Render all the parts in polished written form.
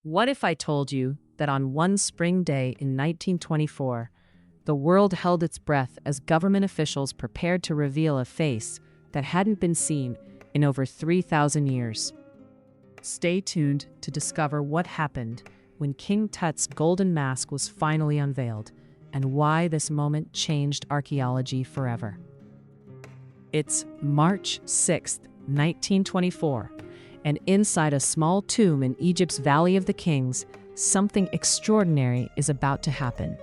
What if I told you that on one spring day in 1924, the world held its breath as government officials prepared to reveal a face that hadn't been seen in over 3,000 years? Stay tuned to discover what happened when King Tut's golden mask was finally unveiled and why this moment changed archaeology forever. It's March 6th, 1924, and inside a small tomb in Egypt's Valley of the Kings, something extraordinary is about to happen.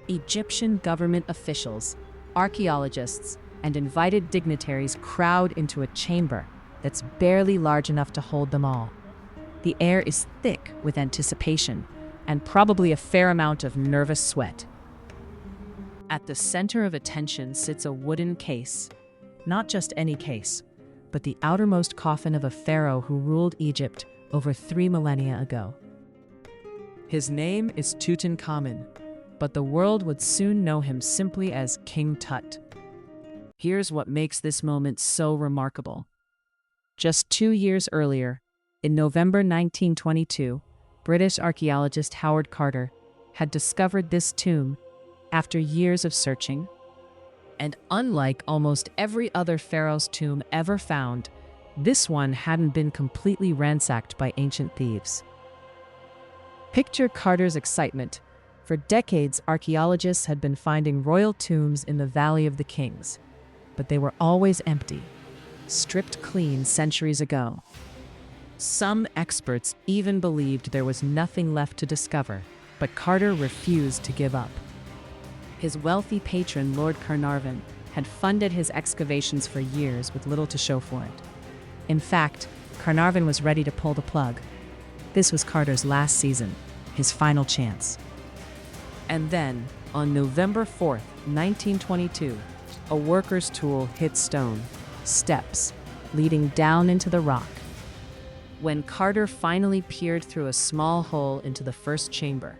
Egyptian government officials, archaeologists, and invited dignitaries crowd into a chamber that's barely large enough to hold them all. The air is thick with anticipation, and probably a fair amount of nervous sweat. At the center of attention sits a wooden case. Not just any case, but the outermost coffin of a pharaoh who ruled Egypt over 3 millennia ago. His name is Tutankhamun, but the world would soon know him simply as King Tut. Here's what makes this moment so remarkable. Just 2 years earlier, in November 1922, British archaeologist Howard Carter had discovered this tomb after years of searching. And unlike almost every other pharaoh's tomb ever found, this one hadn't been completely ransacked by ancient thieves. Picture Carter's excitement. For decades, archaeologists had been finding royal tombs in the Valley of the Kings, but they were always empty, stripped clean centuries ago. Some experts even believed there was nothing left to discover, but Carter refused to give up. His wealthy patron, Lord Carnarvon, had funded his excavations for years with little to show for it. In fact, Carnarvon was ready to pull the plug. This was Carter's last season, his final chance. And then, on November 4th, 1922, a worker's tool hit stone, steps, leading down into the rock. When Carter finally peered through a small hole into the first chamber,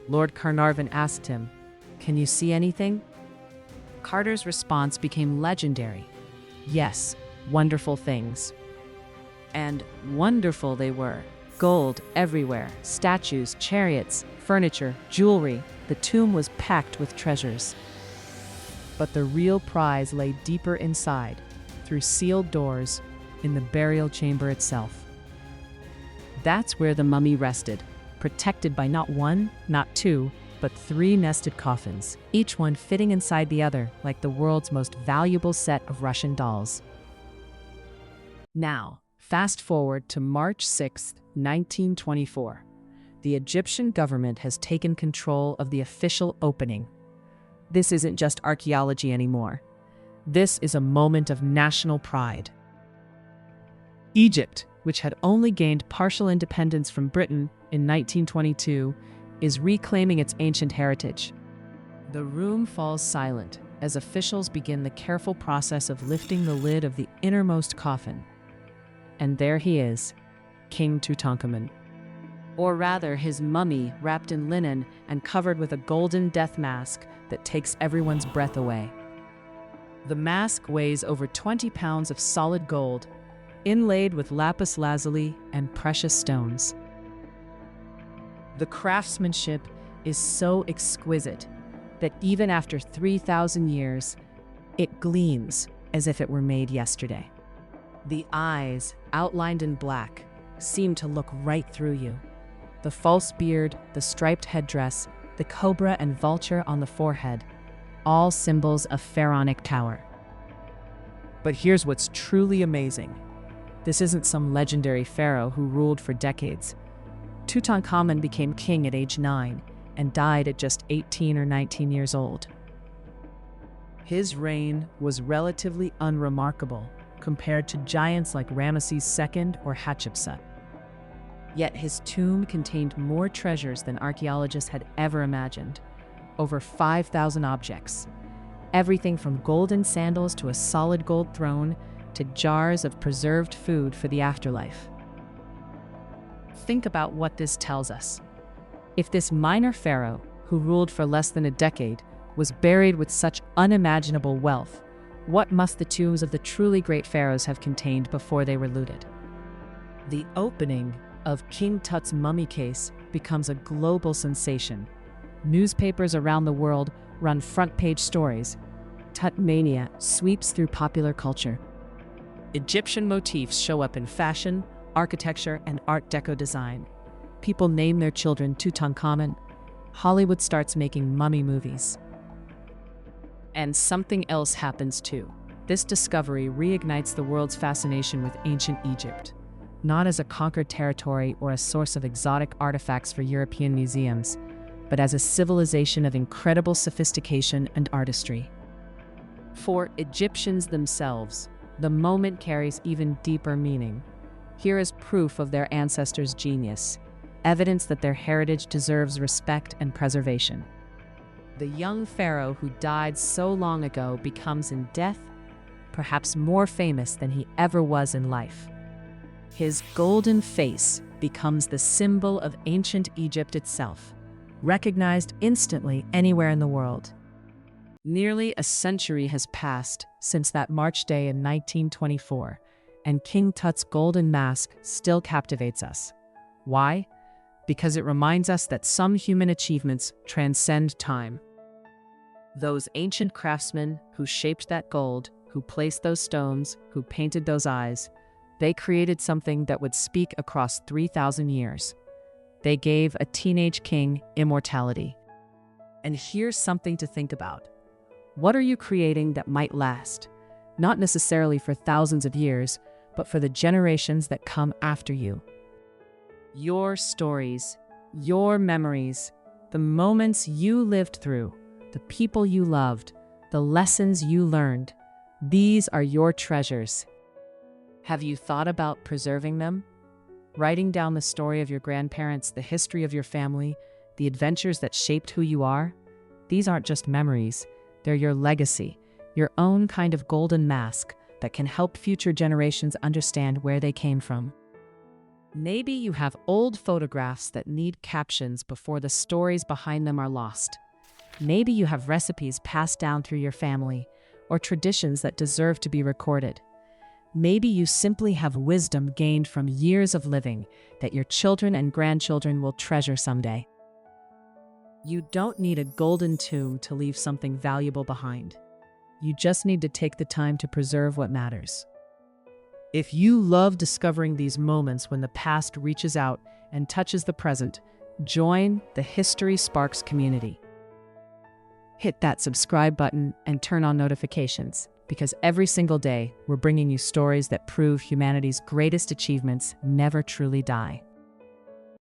Lord Carnarvon asked him, "Can you see anything?" Carter's response became legendary. Yes, wonderful things. And wonderful they were. Gold everywhere, statues, chariots, furniture, jewelry. The tomb was packed with treasures. But the real prize lay deeper inside, through sealed doors, in the burial chamber itself. That's where the mummy rested, protected by not one, not two, but 3 nested coffins, each one fitting inside the other like the world's most valuable set of Russian dolls. Now, fast forward to March 6, 1924. The Egyptian government has taken control of the official opening. This isn't just archaeology anymore. This is a moment of national pride. Egypt, which had only gained partial independence from Britain in 1922, is reclaiming its ancient heritage. The room falls silent as officials begin the careful process of lifting the lid of the innermost coffin. And there he is, King Tutankhamun. Or rather, his mummy wrapped in linen and covered with a golden death mask that takes everyone's breath away. The mask weighs over 20 pounds of solid gold, inlaid with lapis lazuli and precious stones. The craftsmanship is so exquisite that even after 3,000 years, it gleams as if it were made yesterday. The eyes, outlined in black, seem to look right through you. The false beard, the striped headdress, the cobra and vulture on the forehead, all symbols of pharaonic power. But here's what's truly amazing. This isn't some legendary pharaoh who ruled for decades. Tutankhamun became king at age 9 and died at just 18 or 19 years old. His reign was relatively unremarkable compared to giants like Ramesses II or Hatshepsut. Yet his tomb contained more treasures than archaeologists had ever imagined. Over 5,000 objects. Everything from golden sandals to a solid gold throne to jars of preserved food for the afterlife. Think about what this tells us. If this minor pharaoh, who ruled for less than a decade, was buried with such unimaginable wealth, what must the tombs of the truly great pharaohs have contained before they were looted? The opening of King Tut's mummy case becomes a global sensation. Newspapers around the world run front-page stories. Tut-mania sweeps through popular culture. Egyptian motifs show up in fashion, architecture, and Art Deco design. People name their children Tutankhamun. Hollywood starts making mummy movies. And something else happens too. This discovery reignites the world's fascination with ancient Egypt, not as a conquered territory or a source of exotic artifacts for European museums, but as a civilization of incredible sophistication and artistry. For Egyptians themselves, the moment carries even deeper meaning. Here is proof of their ancestors' genius, evidence that their heritage deserves respect and preservation. The young pharaoh who died so long ago becomes in death perhaps more famous than he ever was in life. His golden face becomes the symbol of ancient Egypt itself, recognized instantly anywhere in the world. Nearly a century has passed since that March day in 1924, and King Tut's golden mask still captivates us. Why? Because it reminds us that some human achievements transcend time. Those ancient craftsmen who shaped that gold, who placed those stones, who painted those eyes, they created something that would speak across 3,000 years. They gave a teenage king immortality. And here's something to think about. What are you creating that might last? Not necessarily for thousands of years, but for the generations that come after you. Your stories, your memories, the moments you lived through, the people you loved, the lessons you learned, these are your treasures. Have you thought about preserving them? Writing down the story of your grandparents, the history of your family, the adventures that shaped who you are? These aren't just memories, they're your legacy, your own kind of golden mask that can help future generations understand where they came from. Maybe you have old photographs that need captions before the stories behind them are lost. Maybe you have recipes passed down through your family, or traditions that deserve to be recorded. Maybe you simply have wisdom gained from years of living that your children and grandchildren will treasure someday. You don't need a golden tomb to leave something valuable behind. You just need to take the time to preserve what matters. If you love discovering these moments when the past reaches out and touches the present, join the History Sparks community. Hit that subscribe button and turn on notifications, because every single day we're bringing you stories that prove humanity's greatest achievements never truly die.